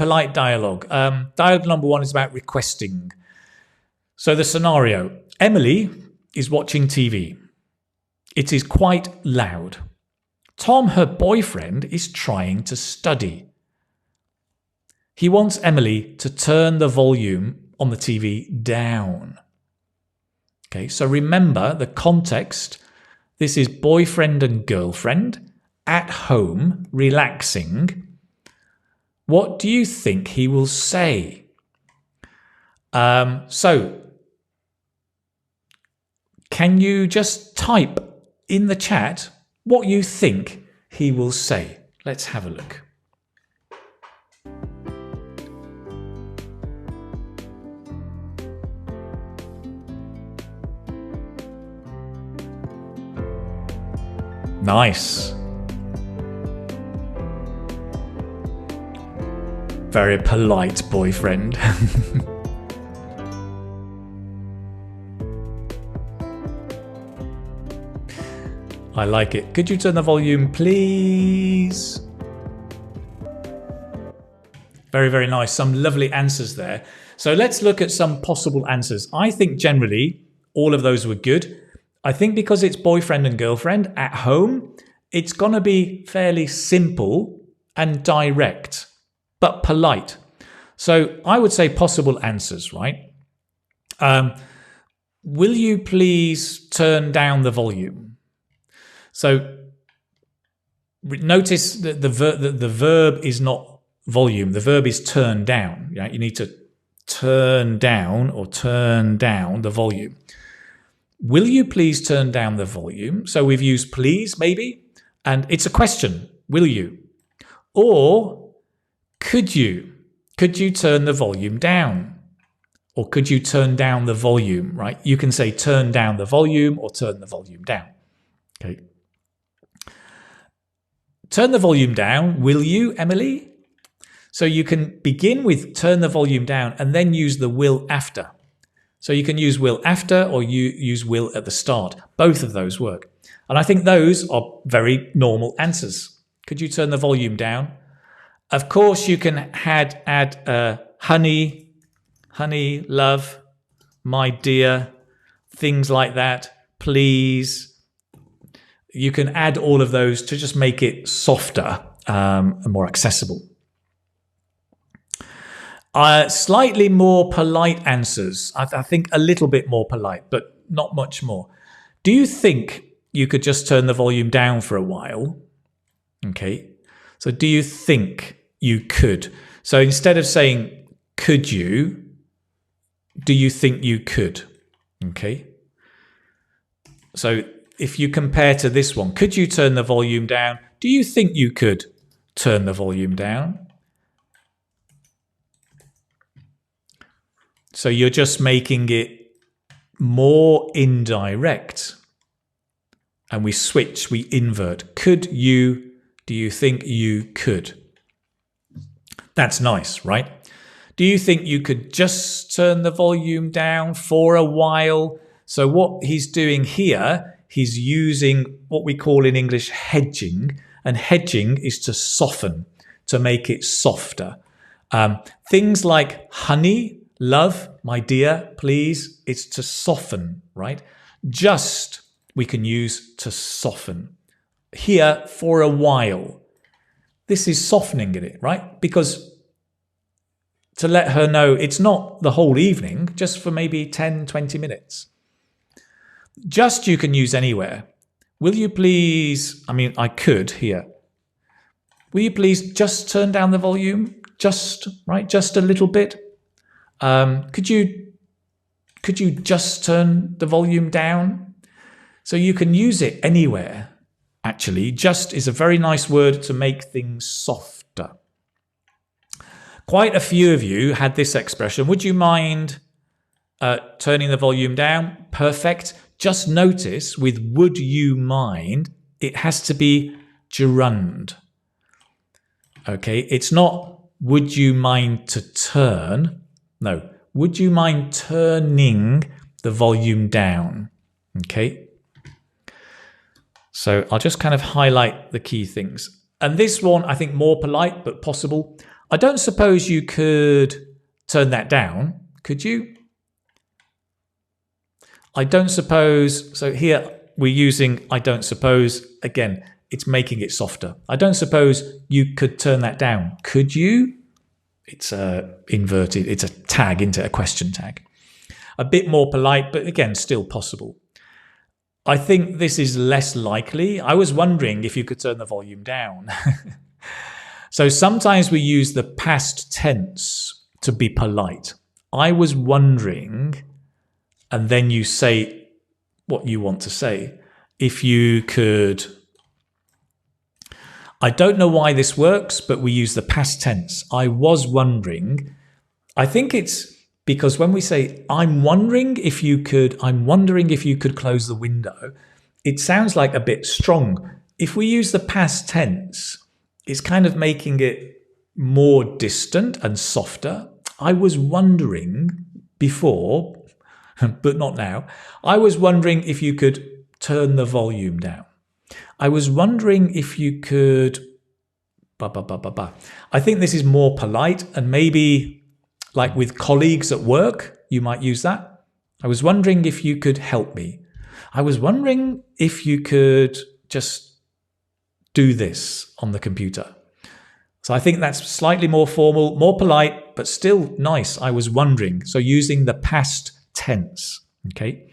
polite dialogue. Dialogue number 1 is about requesting. So the scenario, Emily is watching TV. It is quite loud. Tom, her boyfriend, is trying to study. He wants Emily to turn the volume on the TV down. Okay, so remember the context. This is boyfriend and girlfriend at home, relaxing. What do you think he will say? So, can you just type in the chat what you think he will say? Let's have a look. Nice. Very polite boyfriend. I like it. Could you turn the volume, please? Very, very nice. Some lovely answers there. So let's look at some possible answers. I think generally all of those were good. I think because it's boyfriend and girlfriend at home, it's going to be fairly simple and direct, but polite. So I would say possible answers, right? Will you please turn down the volume? So notice that the verb is not volume. The verb is turn down. Right? You need to turn down or turn down the volume. Will you please turn down the volume? So we've used please, maybe, and it's a question. Will you? Or could you? Could you turn the volume down? Or could you turn down the volume, right? You can say turn down the volume or turn the volume down. Okay. Turn the volume down. Will you, Emily? So you can begin with turn the volume down and then use the will after. So you can use will after or you use will at the start. Both of those work. And I think those are very normal answers. Could you turn the volume down? Of course, you can add honey, love, my dear, things like that, please. You can add all of those to just make it softer and more accessible. Slightly more polite answers. I think a little bit more polite, but not much more. Do you think you could just turn the volume down for a while? Okay. So do you think you could? So instead of saying, could you, do you think you could? Okay. So if you compare to this one, could you turn the volume down? Do you think you could turn the volume down? So you're just making it more indirect. And we switch, we invert. Could you, do you think you could? That's nice, right? Do you think you could just turn the volume down for a while? So what he's doing here, he's using what we call in English hedging. And hedging is to soften, to make it softer. Things like honey, love, my dear, please, it's to soften, right? Just, we can use to soften. Here, for a while. This is softening it, right? Because to let her know it's not the whole evening, just for maybe 10, 20 minutes. Just you can use anywhere. Will you please, I could here. Will you please just turn down the volume? Just, right? Just a little bit. Could you just turn the volume down? So you can use it anywhere, actually. Just is a very nice word to make things softer. Quite a few of you had this expression. Would you mind turning the volume down? Perfect. Just notice with would you mind, it has to be gerund. Okay, it's not would you mind to turn. No, would you mind turning the volume down? Okay. So I'll just kind of highlight the key things. And this one, I think more polite, but possible. I don't suppose you could turn that down, could you? I don't suppose, so here we're using I don't suppose, again, it's making it softer. I don't suppose you could turn that down, could you? It's inverted, it's a tag into a question tag. A bit more polite, but again, still possible. I think this is less likely. I was wondering if you could turn the volume down. So sometimes we use the past tense to be polite. I was wondering, and then you say what you want to say. If you could, I don't know why this works, but we use the past tense. I was wondering. I think it's because when we say, I'm wondering if you could close the window, it sounds like a bit strong. If we use the past tense, it's kind of making it more distant and softer. I was wondering before, but not now. I was wondering if you could turn the volume down. I was wondering if you could... I think this is more polite, and maybe like with colleagues at work, you might use that. I was wondering if you could help me. I was wondering if you could just do this on the computer. So I think that's slightly more formal, more polite, but still nice. I was wondering. So using the past tense, okay?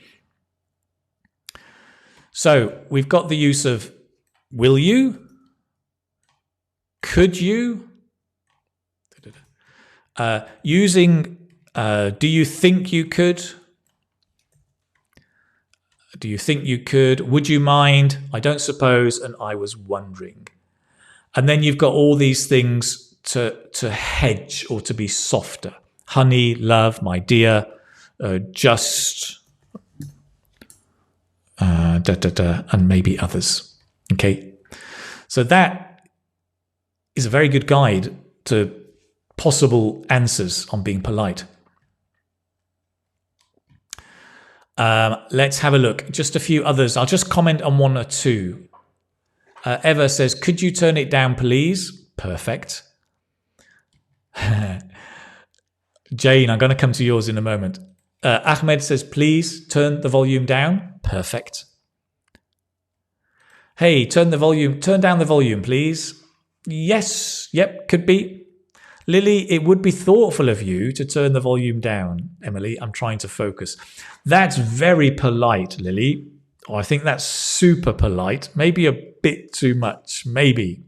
So we've got the use of will you, could you, using do you think you could, do you think you could, would you mind, I don't suppose, and I was wondering. And then you've got all these things to hedge or to be softer. Honey, love, my dear, just, and maybe others. Okay, so that is a very good guide to possible answers on being polite. Let's have a look. Just a few others. I'll just comment on one or two. Eva says, could you turn it down, please? Perfect. Jane, I'm going to come to yours in a moment. Ahmed says, please turn the volume down. Perfect. Hey, turn down the volume, please. Yes, yep, could be. Lily, it would be thoughtful of you to turn the volume down. Emily, I'm trying to focus. That's very polite, Lily. Oh, I think that's super polite. Maybe a bit too much, maybe.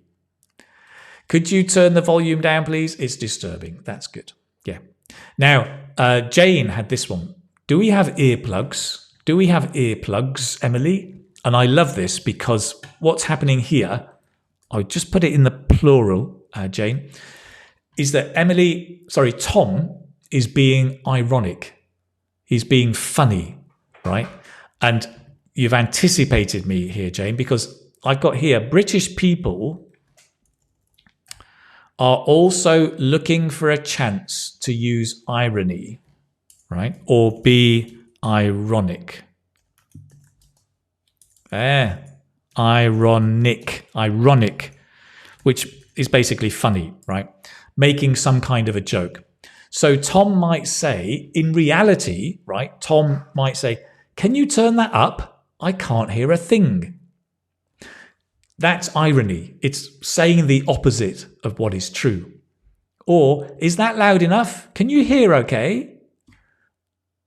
Could you turn the volume down, please? It's disturbing. That's good. Yeah. Now, Jane had this one. Do we have earplugs? Do we have earplugs, Emily? And I love this because what's happening here, I'll just put it in the plural, Jane, is that Tom is being ironic. He's being funny, right? And you've anticipated me here, Jane, because I've got here, British people are also looking for a chance to use irony, right? Or be ironic. Ironic, which is basically funny, right? Making some kind of a joke. So Tom might say, in reality, right? Tom might say, can you turn that up? I can't hear a thing. That's irony. It's saying the opposite of what is true. Or, is that loud enough? Can you hear okay?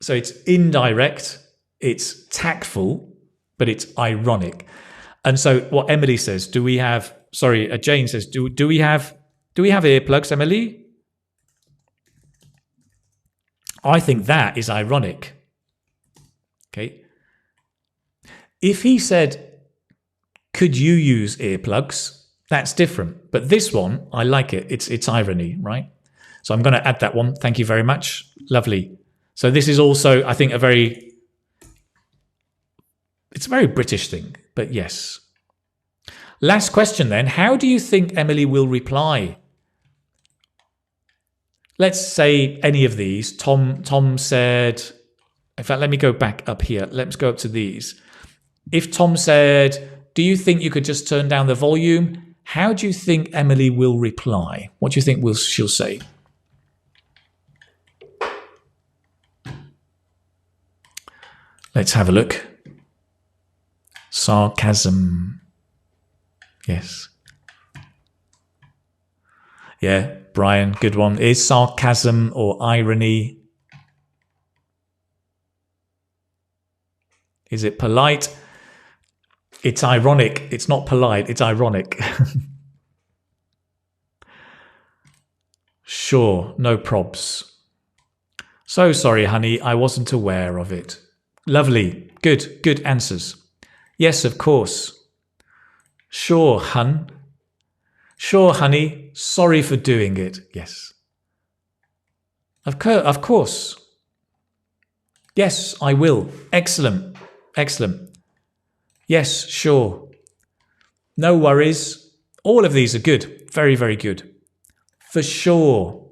So it's indirect, it's tactful, but it's ironic. And so what Emily says, Jane says, do we have earplugs, Emily? I think that is ironic. Okay. If he said, could you use earplugs? That's different. But this one, I like it. It's irony, right? So I'm going to add that one. Thank you very much. Lovely. So this is also, I think, it's a very British thing, but yes. Last question then. How do you think Emily will reply? Let's say any of these. Tom said, in fact, let me go back up here. Let's go up to these. If Tom said, do you think you could just turn down the volume? How do you think Emily will reply? What do you think she'll say? Let's have a look. Sarcasm. Yes. Yeah, Brian, good one. Is sarcasm or irony? Is it polite? It's ironic. It's not polite. It's ironic. Sure, no probs. So sorry, honey. I wasn't aware of it. Lovely. Good answers. Yes, of course. Sure, hun. Sure, honey. Sorry for doing it. Yes. Of course. Yes, I will. Excellent. Excellent. Yes, sure. No worries. All of these are good. Very, very good. For sure.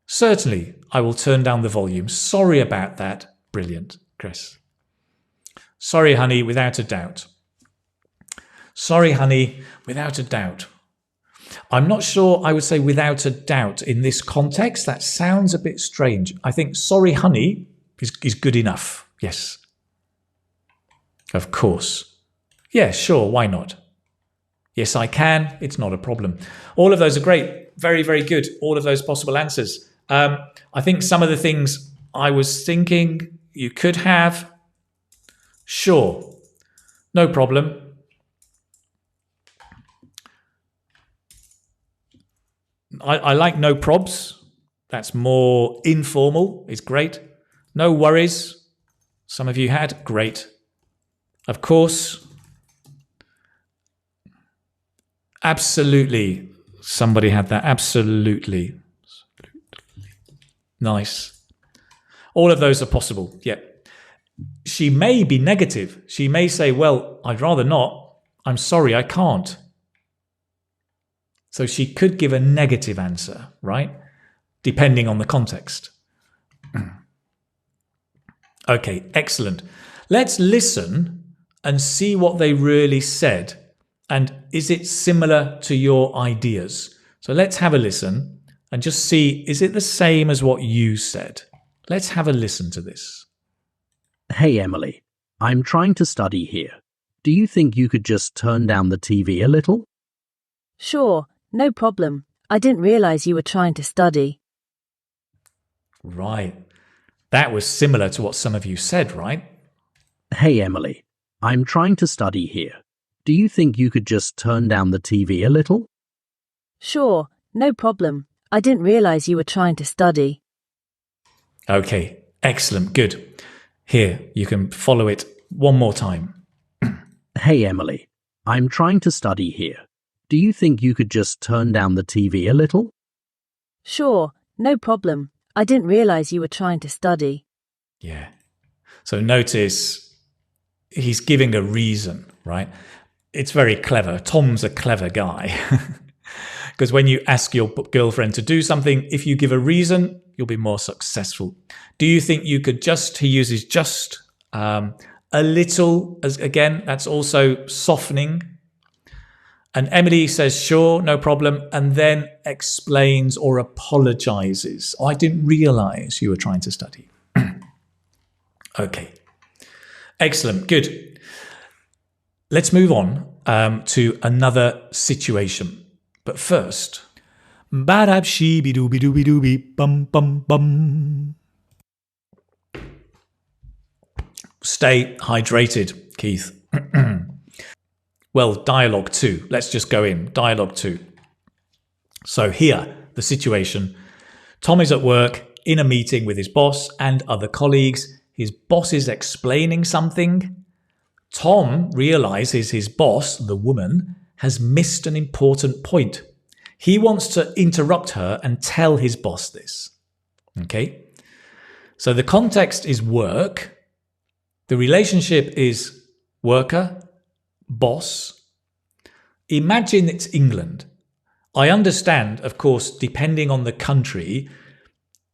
Certainly, I will turn down the volume. Sorry about that. Brilliant, Chris. Sorry, honey, without a doubt. Sorry, honey, without a doubt. I'm not sure I would say without a doubt in this context. That sounds a bit strange. I think sorry, honey is good enough. Yes. Of course. Yeah, sure, why not? Yes, I can. It's not a problem. All of those are great. Very, very good. All of those possible answers. I think some of the things I was thinking you could have. Sure. No problem. I like no probs. That's more informal. It's great. No worries. Some of you had. Great. Of course. Absolutely. Somebody had that. Absolutely. Nice. All of those are possible. Yeah. She may be negative. She may say, well, I'd rather not. I'm sorry, I can't. So she could give a negative answer, right? Depending on the context. Okay, excellent. Let's listen and see what they really said. And is it similar to your ideas? So let's have a listen and just see, is it the same as what you said? Let's have a listen to this. Hey, Emily, I'm trying to study here. Do you think you could just turn down the TV a little? Sure, no problem. I didn't realize you were trying to study. Right. That was similar to what some of you said, right? Hey, Emily, I'm trying to study here. Do you think you could just turn down the TV a little? Sure, no problem. I didn't realize you were trying to study. Okay, excellent, good. Here, you can follow it one more time. Hey, Emily, I'm trying to study here. Do you think you could just turn down the TV a little? Sure, no problem. I didn't realize you were trying to study. Yeah. So notice he's giving a reason, right? It's very clever. Tom's a clever guy. Because when you ask your girlfriend to do something, if you give a reason, you'll be more successful. Do you think you could just, he uses just, a little, as again, that's also softening. And Emily says, sure, no problem, and then explains or apologizes. Oh, I didn't realize you were trying to study. Okay. Excellent, good. Let's move on to another situation. But first, ba-dab-shee-be-doo-be-doo-be-doo-be, bum-bum-bum. Stay hydrated, Keith. Well, dialogue 2. Let's just go in. Dialogue 2. So here, the situation. Tom is at work in a meeting with his boss and other colleagues. His boss is explaining something. Tom realizes his boss, the woman, has missed an important point. He wants to interrupt her and tell his boss this. Okay? So the context is work. The relationship is worker, boss. Imagine it's England. I understand, of course, depending on the country,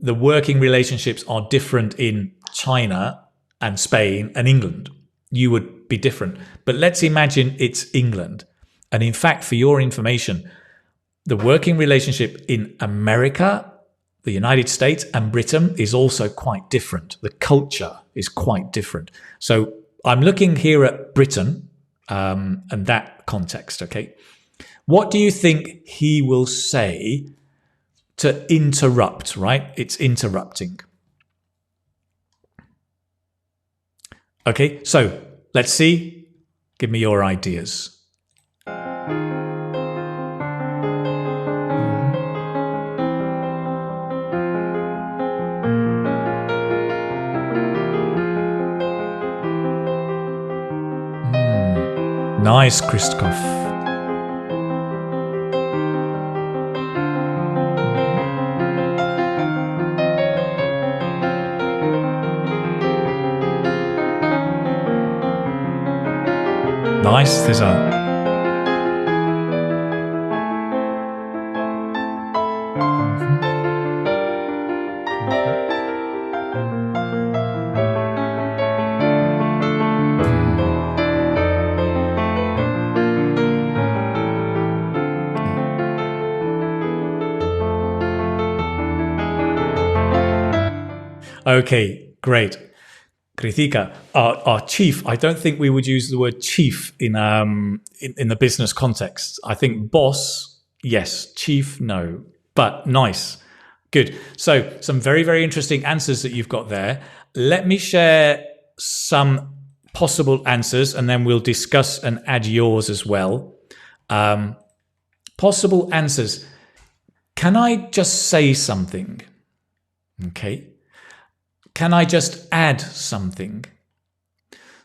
the working relationships are different in China and Spain and England. You would be different. But let's imagine it's England. And in fact, for your information, the working relationship in America, the United States, and Britain is also quite different. The culture is quite different. So I'm looking here at Britain and that context, okay? What do you think he will say to interrupt, right? It's interrupting. Okay, so let's see. Give me your ideas. Nice, Christoph. Nice, Cesar. Okay, great. Kritika, our chief, I don't think we would use the word chief in the business context. I think boss, yes. Chief, no. But nice. Good. So some very, very interesting answers that you've got there. Let me share some possible answers and then we'll discuss and add yours as well. Possible answers. Can I just say something? Okay. Can I just add something?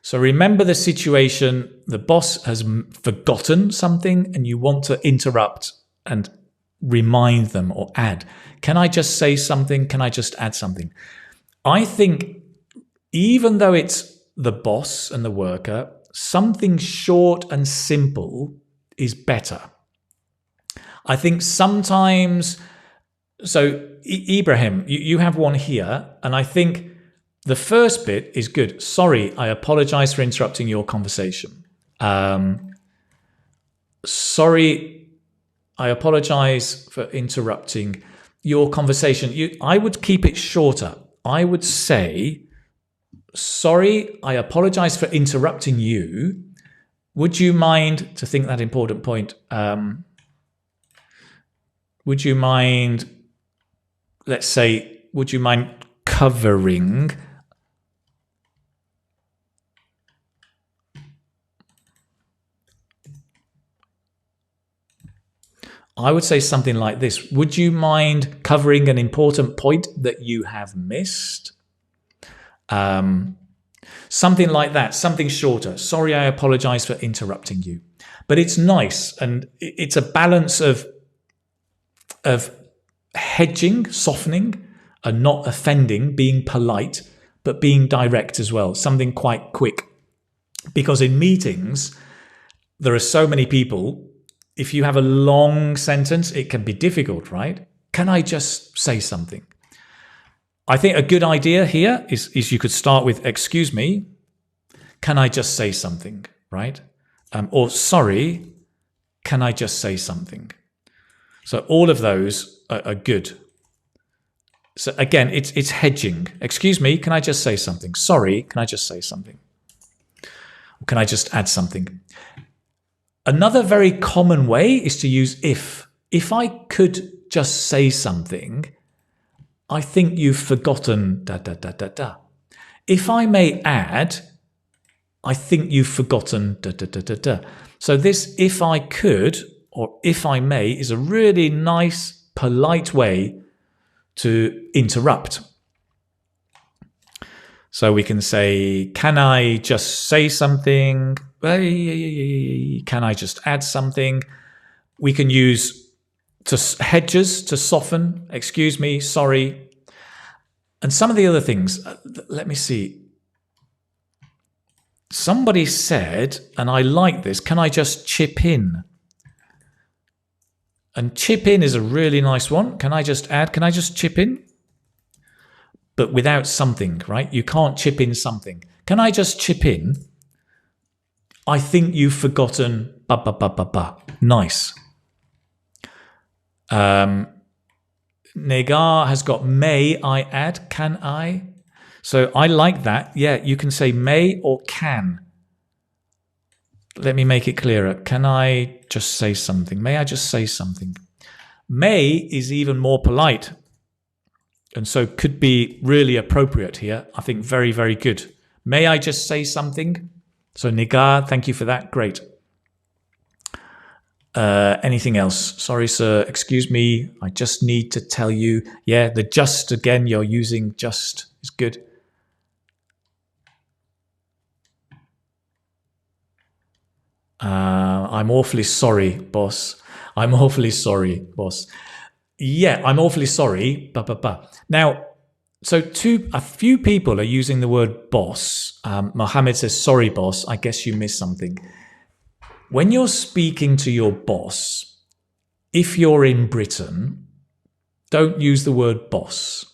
So remember the situation, the boss has forgotten something and you want to interrupt and remind them or add. Can I just say something? Can I just add something? I think even though it's the boss and the worker, something short and simple is better. I think sometimes, so Ibrahim, you have one here, and I think the first bit is good. Sorry, I apologize for interrupting your conversation. Sorry, I apologize for interrupting your conversation. I would keep it shorter. I would say, sorry, I apologize for interrupting you. Would you mind, to think that important point, would you mind, let's say, would you mind covering I would say something like this. Would you mind covering an important point that you have missed? Something like that, something shorter. Sorry, I apologize for interrupting you. But it's nice, and it's a balance of hedging, softening, and not offending, being polite, but being direct as well, something quite quick. Because in meetings, there are so many people. If you have a long sentence, it can be difficult, right? Can I just say something? I think a good idea here is you could start with, excuse me, can I just say something, right? Or sorry, can I just say something? So all of those are good. So again, it's hedging. Excuse me, can I just say something? Sorry, can I just say something? Or can I just add something? Another very common way is to use if. If I could just say something, I think you've forgotten da da da da da. If I may add, I think you've forgotten da da da da da. So this if I could or if I may is a really nice, polite way to interrupt. So we can say, can I just say something? Can I just add something? We can use hedges to soften. Excuse me, sorry. And some of the other things, let me see. Somebody said, and I like this, can I just chip in? And chip in is a really nice one. Can I just add? Can I just chip in? But without something, right? You can't chip in something. Can I just chip in? I think you've forgotten ba ba ba ba ba. Nice. Negar has got may I add, can I? So I like that. Yeah, you can say may or can. Let me make it clearer. Can I just say something? May I just say something? May is even more polite, and so could be really appropriate here. I think very, very good. May I just say something? So Nigar, thank you for that. Great. Anything else? Sorry, sir. Excuse me. I just need to tell you. Yeah, the just again, you're using just is good. I'm awfully sorry, boss. I'm awfully sorry, boss. Yeah, I'm awfully sorry. Now, so a few people are using the word boss. Mohammed says, sorry, boss. I guess you missed something. When you're speaking to your boss, if you're in Britain, don't use the word boss.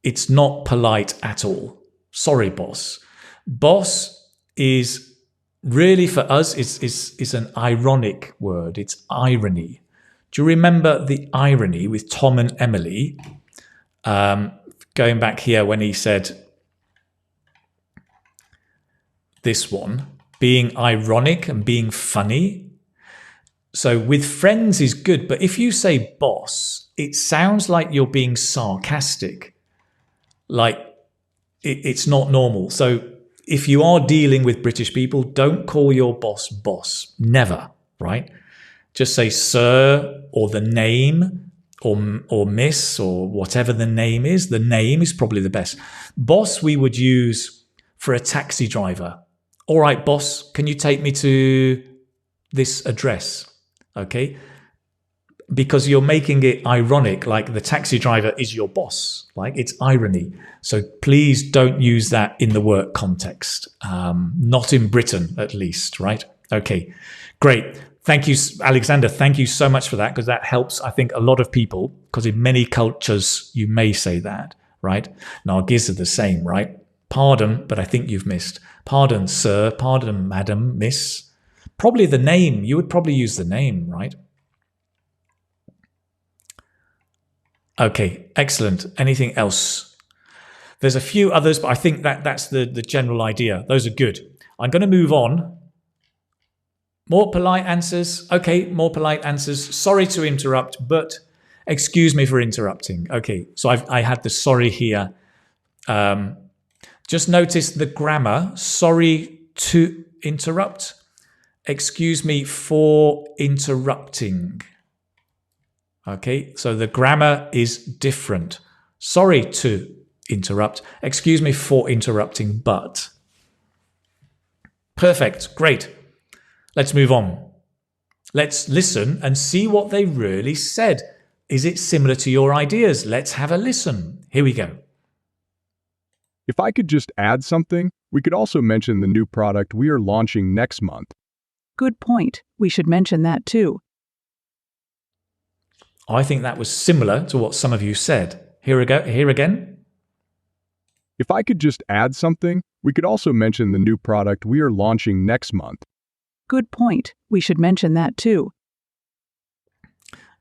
It's not polite at all. Sorry, boss. Boss is really for us is an ironic word. It's irony. Do you remember the irony with Tom and Emily? Going back here when he said this one, being ironic and being funny. So with friends is good, but if you say boss, it sounds like you're being sarcastic. Like it's not normal. So if you are dealing with British people, don't call your boss boss. Never, right? Just say sir or the name or miss or whatever the name is. The name is probably the best. Boss we would use for a taxi driver. All right, boss, can you take me to this address? Okay. Because you're making it ironic, like the taxi driver is your boss. Like it's irony. So please don't use that in the work context. Not in Britain, at least, right? Okay, great. Thank you, Alexander. Thank you so much for that, because that helps, I think, a lot of people, because in many cultures, you may say that, right? Nargis are the same, right? Pardon, but I think you've missed. Pardon, sir. Pardon, madam, miss. Probably the name. You would probably use the name, right? Okay, excellent. Anything else? There's a few others, but I think that's the general idea. Those are good. I'm going to move on. More polite answers. Okay, more polite answers. Sorry to interrupt, but excuse me for interrupting. Okay, so I had the sorry here. Just notice the grammar. Sorry to interrupt. Excuse me for interrupting. Okay, so the grammar is different. Sorry to interrupt. Excuse me for interrupting, but. Perfect, great. Let's move on. Let's listen and see what they really said. Is it similar to your ideas? Let's have a listen. Here we go. If I could just add something, we could also mention the new product we are launching next month. Good point. We should mention that too. I think that was similar to what some of you said. Here we go. Here again. If I could just add something, we could also mention the new product we are launching next month. Good point. We should mention that too.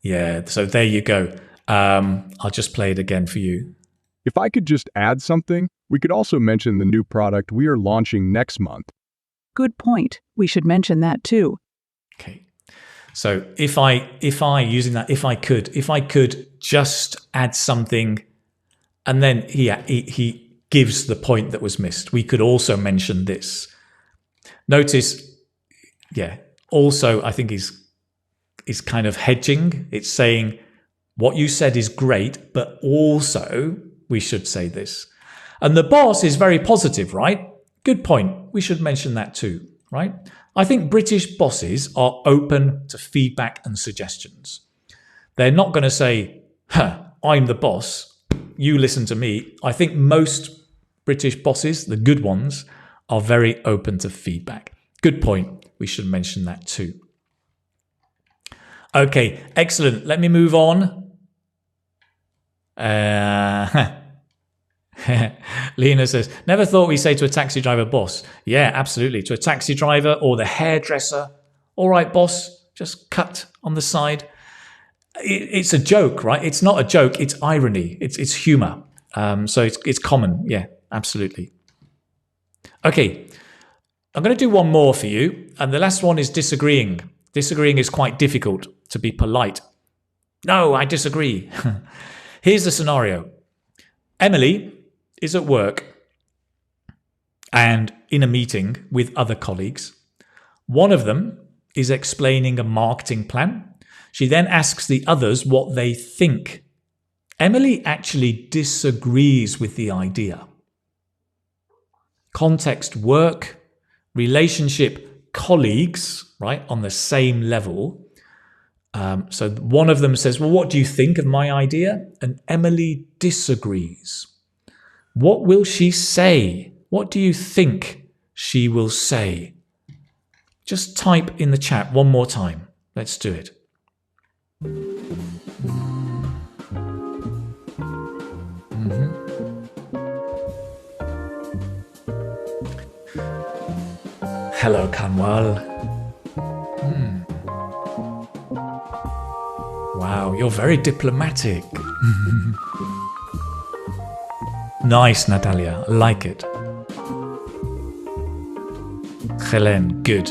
Yeah, so there you go. I'll just play it again for you. If I could just add something, we could also mention the new product we are launching next month. Good point. We should mention that too. Okay. So if I could just add something, and then he gives the point that was missed. We could also mention this. Notice, yeah, also I think is kind of hedging. It's saying what you said is great, but also we should say this. And the boss is very positive, right? Good point. We should mention that too, right? I think British bosses are open to feedback and suggestions. They're not going to say, I'm the boss, you listen to me. I think most British bosses, the good ones, are very open to feedback. Good point. We should mention that too. Okay, excellent. Let me move on. Lena says, never thought we say to a taxi driver, boss. Yeah, absolutely. To a taxi driver or the hairdresser. All right, boss, just cut on the side. It's a joke, right? It's not a joke. It's irony. It's humor. So it's common. Yeah, absolutely. Okay, I'm going to do one more for you. And the last one is disagreeing. Disagreeing is quite difficult, to be polite. No, I disagree. Here's the scenario. Emily is at work and in a meeting with other colleagues. One of them is explaining a marketing plan. She then asks the others what they think. Emily actually disagrees with the idea. Context work, relationship colleagues, right, on the same level. So one of them says, well, what do you think of my idea? And Emily disagrees. What will she say? What do you think she will say? Just type in the chat one more time. Let's do it. Hello, Kanwal. Wow, you're very diplomatic. Nice, Natalia. I like it. Helen, good.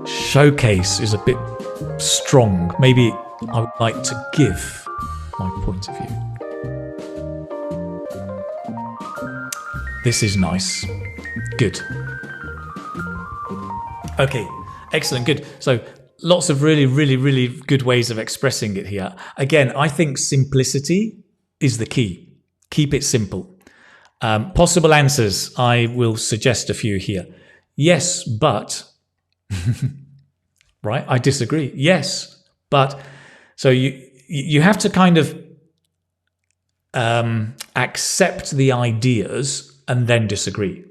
Showcase is a bit strong. Maybe I would like to give my point of view. This is nice. Good. Okay, excellent, good. So lots of really good ways of expressing it here. Again, I think simplicity is the key. Keep it simple. Possible answers, I will suggest a few here. Yes, but... Right? I disagree. Yes, but... So you have to kind of accept the ideas and then disagree.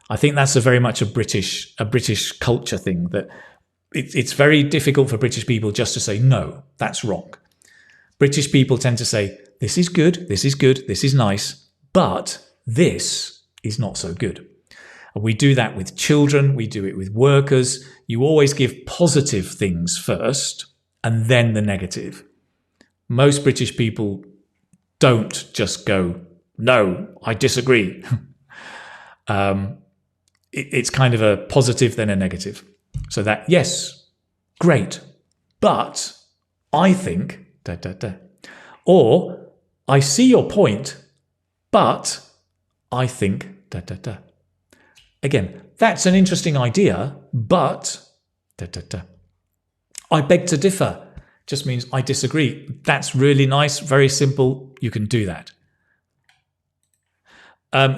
I think that's very much a British culture thing, that it's very difficult for British people just to say, no, that's wrong. British people tend to say, this is good, this is nice, but this is not so good. We do that with children, we do it with workers. You always give positive things first and then the negative. Most British people don't just go, no, I disagree. It's kind of a positive, then a negative. So that, yes, great, but I think, da, da, da. Or, I see your point, but I think, da, da, da. Again, that's an interesting idea, but, da, da, da. I beg to differ. Just means I disagree. That's really nice, very simple. You can do that.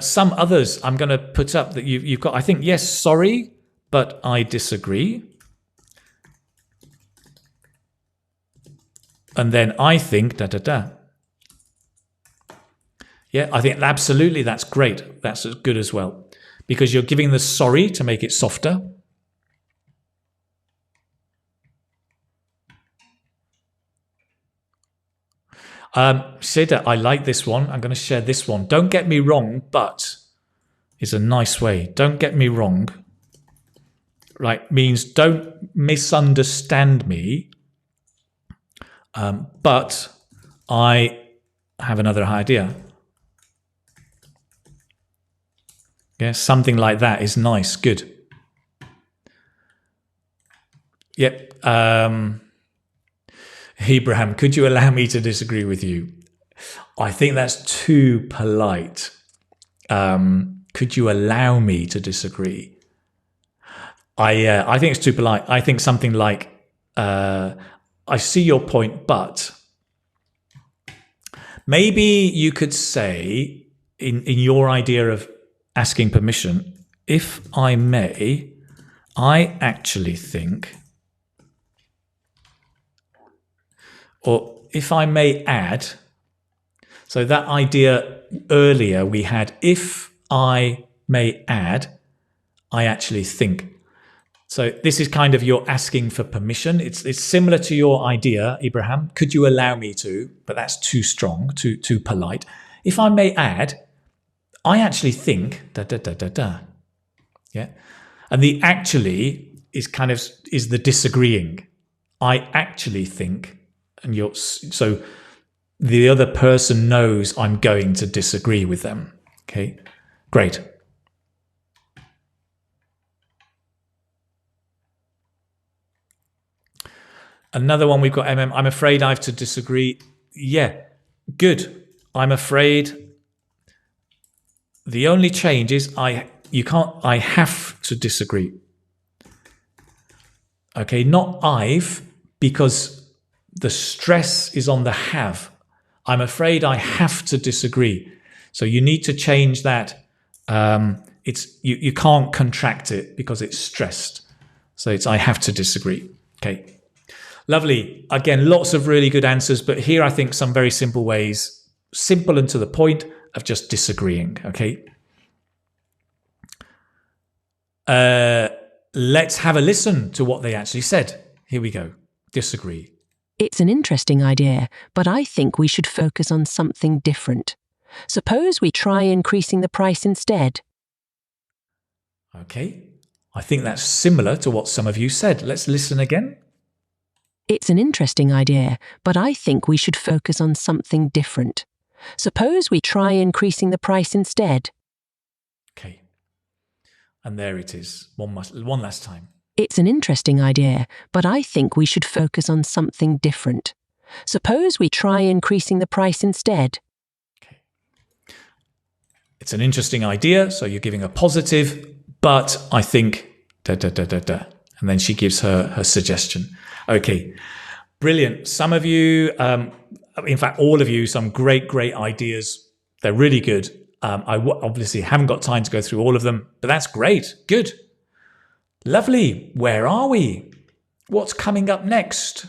Some others I'm going to put up that you've got. I think, yes, sorry, but I disagree. And then I think, da, da, da. Yeah, I think absolutely that's great. That's good as well. Because you're giving the sorry to make it softer. Sida, I like this one. I'm going to share this one. Don't get me wrong, but is a nice way. Don't get me wrong. Right, means don't misunderstand me. But I have another idea. Yeah, something like that is nice. Good. Yep. Abraham, could you allow me to disagree with you? I think that's too polite. Could you allow me to disagree? I think it's too polite. I think something like, I see your point, but maybe you could say in your idea of asking permission, if I may, I actually think, or if I may add, So that idea earlier we had, if I may add, I actually think. So this is kind of you're asking for permission. It's similar to your idea, Ibrahim. Could you allow me to? But that's too strong, too polite. If I may add, I actually think da da da da da. Yeah, and the actually is is the disagreeing. I actually think, and so the other person knows I'm going to disagree with them. Okay, great. Another one we've got, I'm afraid I have to disagree. Yeah, good. I'm afraid the only change is I have to disagree. Okay, not I've, because the stress is on the have. I'm afraid I have to disagree. So you need to change that. You can't contract it because it's stressed. So it's I have to disagree. Okay. Lovely. Again, lots of really good answers, but here I think some very simple ways, simple and to the point, of just disagreeing. Okay. Let's have a listen to what they actually said. Here we go. Disagree. It's an interesting idea, but I think we should focus on something different. Suppose we try increasing the price instead. Okay. I think that's similar to what some of you said. Let's listen again. It's an interesting idea, but I think we should focus on something different. Suppose we try increasing the price instead. Okay. And there it is. One last time. It's an interesting idea, but I think we should focus on something different. Suppose we try increasing the price instead. Okay. It's an interesting idea, so you're giving a positive, but I think da da da da da. And then she gives her suggestion. Okay, brilliant. Some of you, in fact, all of you, some great ideas. They're really good. I obviously haven't got time to go through all of them, but that's great. Good. Lovely. Where are we? What's coming up next?